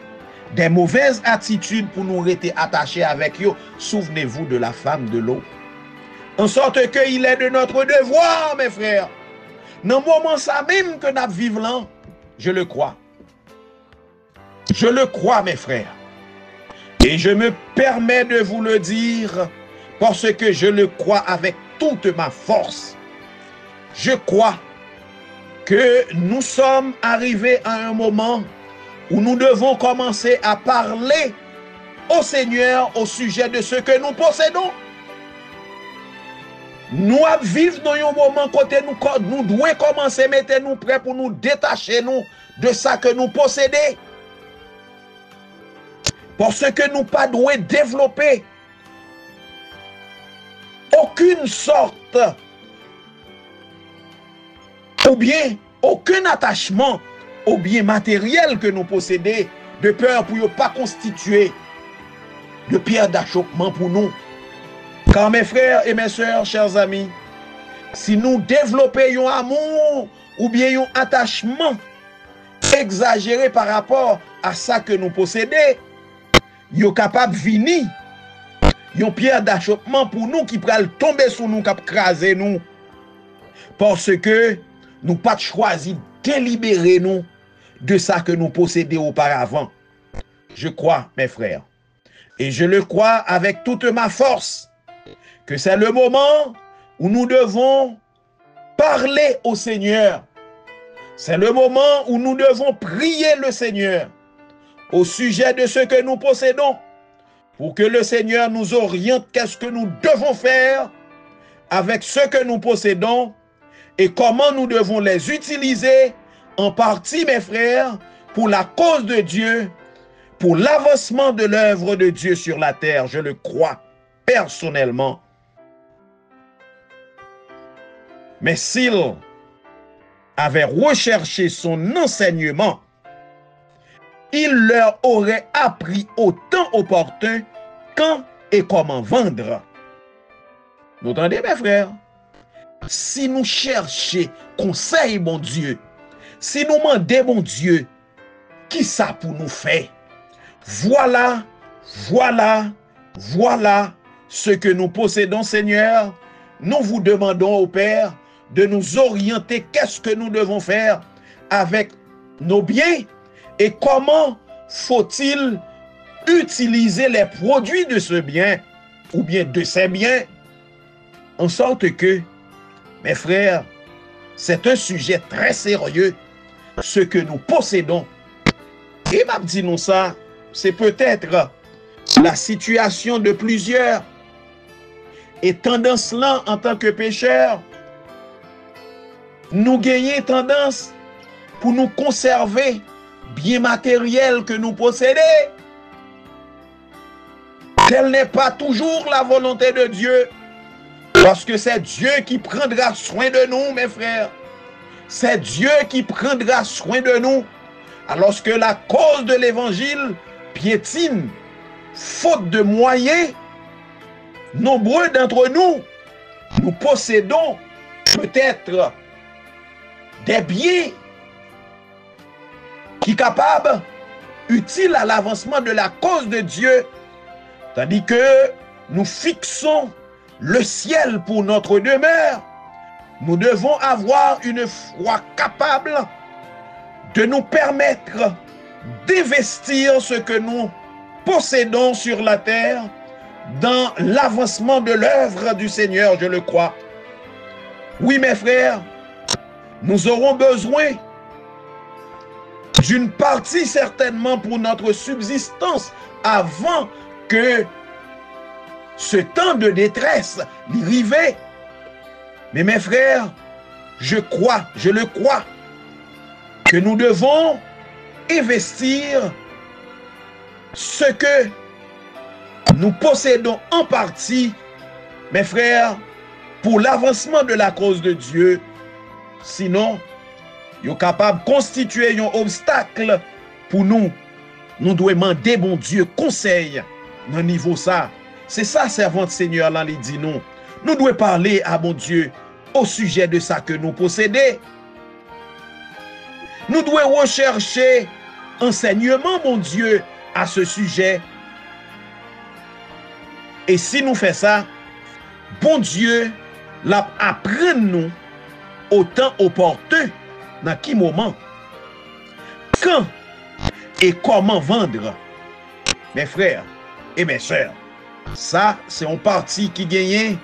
des mauvaises attitudes pour nous rester attachés avec yo. Souvenez-vous de la femme de l'eau. En sorte que il est de notre devoir, mes frères, dans le moment ça même que nous vivons là, je le crois. Je le crois, mes frères. Et je me permets de vous le dire parce que je le crois avec toute ma force. Je crois que nous sommes arrivés à un moment où nous devons commencer à parler au Seigneur au sujet de ce que nous possédons. Nous vivons dans un moment côté nous devons commencer à mettre nous prêts pour nous détacher nous de ça que nous possédons. Parce que nous pas devons développer aucune sorte ou bien aucun attachement au bien matériel que nous possédons, de peur pour ne pas constituer de pierre d'achoppement pour nous. Car mes frères et mes sœurs, chers amis, si nous développons un amour ou bien un attachement exagéré par rapport à ça que nous possédons, nous sommes capables de venir une pierre d'achoppement pour nous qui peut tomber sur nous, qui peut craser nous. Parce que nous pas choisi de délibérer nous de ça que nous possédions auparavant. Je crois, mes frères, et je le crois avec toute ma force, que c'est le moment où nous devons parler au Seigneur. C'est le moment où nous devons prier le Seigneur au sujet de ce que nous possédons, pour que le Seigneur nous oriente qu'est-ce que nous devons faire avec ce que nous possédons et comment nous devons les utiliser en partie, mes frères, pour la cause de Dieu, pour l'avancement de l'œuvre de Dieu sur la terre. Je le crois personnellement. Mais s'il avait recherché son enseignement, il leur aurait appris au temps opportun quand et comment vendre. Vous entendez, mes frères? Si nous cherchons conseil, mon Dieu, si nous demandons, mon Dieu, qui ça pour nous faire? Voilà ce que nous possédons, Seigneur. Nous vous demandons au Père de nous orienter. Qu'est-ce que nous devons faire avec nos biens? Et comment faut-il utiliser les produits de ce bien ou bien de ces biens, en sorte que, mes frères, c'est un sujet très sérieux, ce que nous possédons. Et m'a dit nous ça, c'est peut-être la situation de plusieurs. Et tendance là, en tant que pécheurs, nous gagnons tendance pour nous conserver bien matériel que nous possédons. Telle n'est pas toujours la volonté de Dieu. Parce que c'est Dieu qui prendra soin de nous, mes frères. C'est Dieu qui prendra soin de nous. Alors que la cause de l'évangile piétine, faute de moyens, nombreux d'entre nous, nous possédons peut-être des biens qui sont capables, utiles à l'avancement de la cause de Dieu, tandis que nous fixons le ciel pour notre demeure. Nous devons avoir une foi capable de nous permettre d'investir ce que nous possédons sur la terre dans l'avancement de l'œuvre du Seigneur, je le crois. Oui, mes frères, nous aurons besoin d'une partie certainement pour notre subsistance avant que ce temps de détresse arrive. Mais mes frères, je le crois, que nous devons investir ce que nous possédons en partie, mes frères, pour l'avancement de la cause de Dieu. Sinon, nous sommes capables de constituer un obstacle pour nous. Nous devons demander, bon Dieu, conseil dans le niveau ça. C'est ça, servant Seigneur, là, il dit nous. Nous devons parler à bon Dieu au sujet de ça que nous possédons. Nous devons rechercher enseignement, mon Dieu, à ce sujet. Et si nous faisons ça, bon Dieu apprend nous au temps opportun, dans quel moment, quand et comment vendre. Mes frères et mes sœurs, ça, c'est une partie qui gagne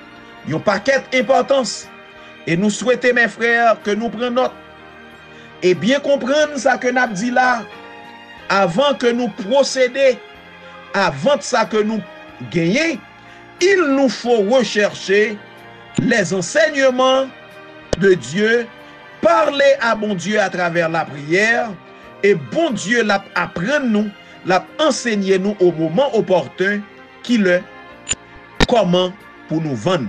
un paquet d'importance. Et nous souhaitons, mes frères, que nous prenions note et bien comprendre ça que nous avons dit là, avant que nous procédions, avant ça que nous gagnons, il nous faut rechercher les enseignements de Dieu, parler à bon Dieu à travers la prière, et bon Dieu l'apprend nous, l'enseigne nous au moment opportun, comment pour nous vendre.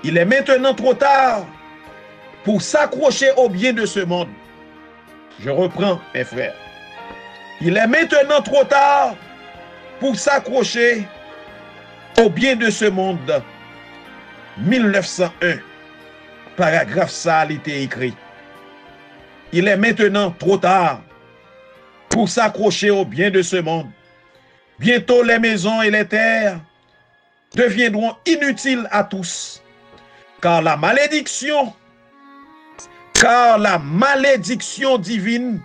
Il est maintenant trop tard pour s'accrocher au bien de ce monde. Je reprends, mes frères. Il est maintenant trop tard pour s'accrocher au bien de ce monde. 1901, paragraphe ça a été écrit. Il est maintenant trop tard pour s'accrocher au bien de ce monde. Bientôt les maisons et les terres deviendront inutiles à tous, car la malédiction divine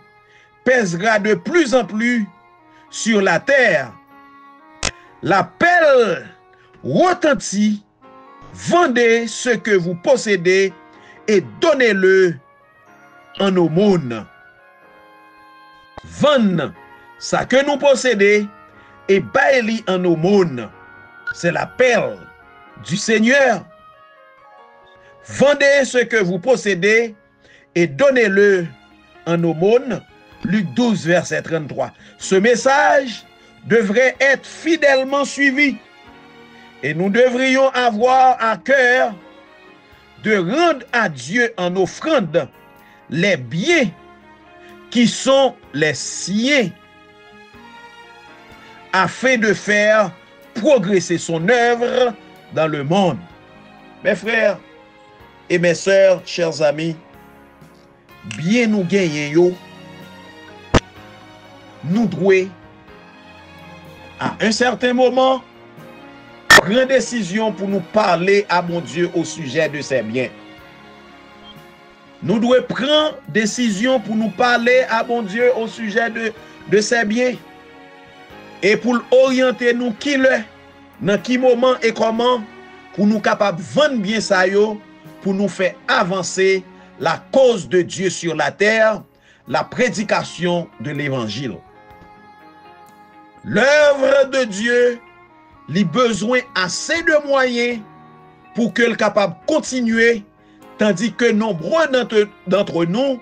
pèsera de plus en plus sur la terre. L'appel retentit: vendez ce que vous possédez et donnez-le en aumône. Vendez ça que nous possédons et baillez en aumône. C'est l'appel du Seigneur. Vendez ce que vous possédez et donnez-le en aumône. Luc 12, verset 33. Ce message devrait être fidèlement suivi. Et nous devrions avoir à cœur de rendre à Dieu en offrande les biens qui sont les siens, afin de faire progresser son œuvre dans le monde. Mes frères et mes sœurs, chers amis, bien nous gagnons, nous devons, à un certain moment, prendre décision pour nous parler à mon Dieu au sujet de ses biens. Nous devons prendre décision pour nous parler à mon Dieu au sujet de ses biens. Et pour orienter nous qui le, dans quel moment et comment, pour nous capables de vendre bien ça yo, pour nous faire avancer la cause de Dieu sur la terre, la prédication de l'évangile. L'œuvre de Dieu a besoin assez de moyens pour qu'elle soit capable de continuer, tandis que nombreux d'entre nous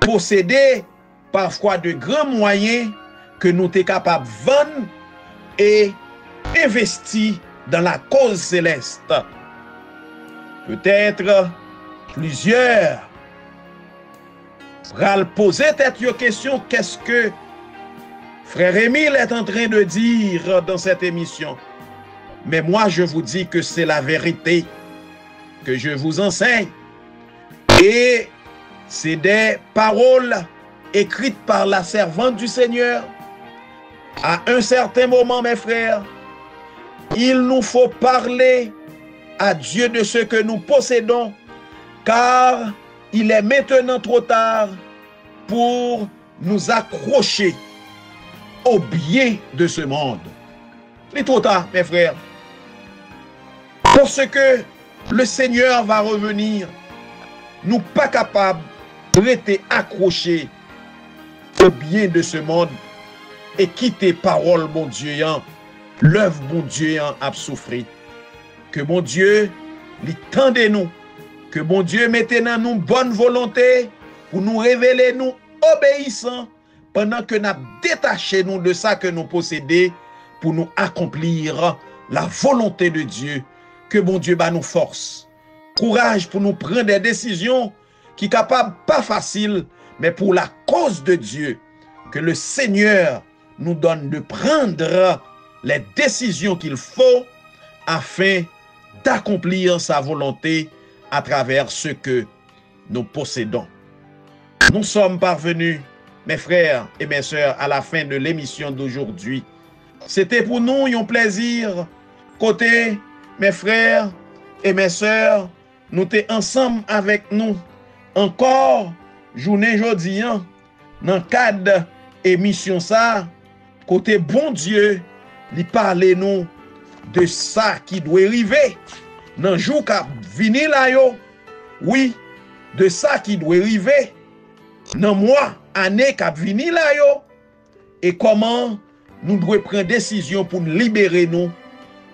possédaient parfois de grands moyens que nous sommes capables de vendre et investir dans la cause céleste. Peut-être plusieurs pral poser cette question, qu'est-ce que Frère Émile est en train de dire dans cette émission? Mais moi, je vous dis que c'est la vérité que je vous enseigne. Et c'est des paroles écrites par la servante du Seigneur. À un certain moment, mes frères, il nous faut parler à Dieu de ce que nous possédons, car il est maintenant trop tard pour nous accrocher au bien de ce monde. Il est trop tard, mes frères. Parce que le Seigneur va revenir, nous pas capables de rester accrochés au bien de ce monde et quitter parole, mon Dieu, l'œuvre, mon Dieu, a souffert. Que mon Dieu, lui tendez nous, que mon Dieu mette dans nous bonne volonté pour nous révéler nous obéissants pendant que nous détaché nous de ça que nous possédons pour nous accomplir la volonté de Dieu. Que mon Dieu nous force, courage pour nous prendre des décisions qui sont capables, pas faciles, mais pour la cause de Dieu. Que le Seigneur nous donne de prendre les décisions qu'il faut afin d'accomplir sa volonté à travers ce que nous possédons. Nous sommes parvenus, mes frères et mes sœurs, à la fin de l'émission d'aujourd'hui. C'était pour nous un plaisir, côté mes frères et mes sœurs, nous sommes ensemble avec nous encore journée jeudi dans le cadre émission ça, côté bon Dieu, il parle nous de ça qui doit arriver dans le jour qui vient là yo. Oui, de ça qui doit arriver dans le mois, année qui vient là yo, et comment nous devons prendre décision pour nous libérer nous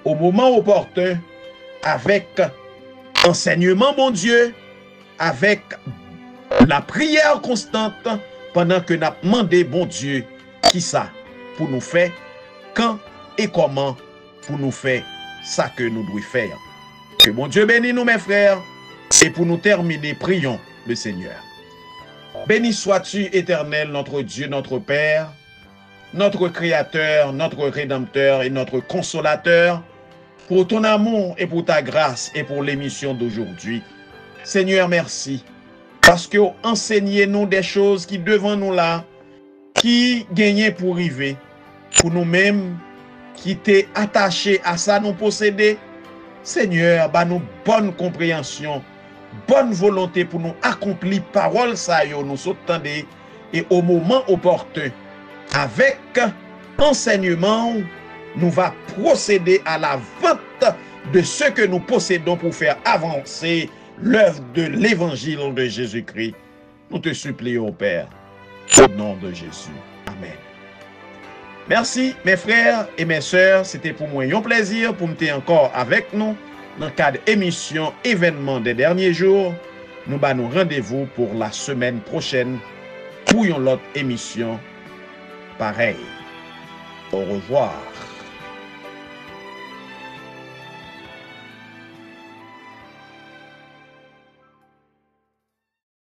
au moment opportun avec enseignement, mon Dieu, avec la prière constante pendant que nous demandons, bon Dieu, qui ça pour nous faire, quand et comment pour nous faire ça que nous devons faire. Que mon Dieu bénisse nous, mes frères, et pour nous terminer, prions le Seigneur. Béni sois-tu, Éternel, notre Dieu, notre Père, notre Créateur, notre Rédempteur et notre Consolateur, pour ton amour et pour ta grâce et pour l'émission d'aujourd'hui. Seigneur, merci, parce que vous enseignez-nous des choses qui devant nous là, qui gagnaient pour arriver, pour nous-mêmes, qui t'es attachés à ça nous posséder. Seigneur, bah nous bonne compréhension, bonne volonté pour nous accomplir parole ça yo nous s'entendez et au moment opportun avec enseignement nous va procéder à la vente de ce que nous possédons pour faire avancer l'œuvre de l'évangile de Jésus-Christ. Nous te supplions, Père, au nom de Jésus. Amen. Merci, mes frères et mes sœurs. C'était pour moi un plaisir pour m'être encore avec nous dans le cadre émission événement des derniers jours. Nous avons rendez-vous pour la semaine prochaine pour une autre émission pareille. Au revoir.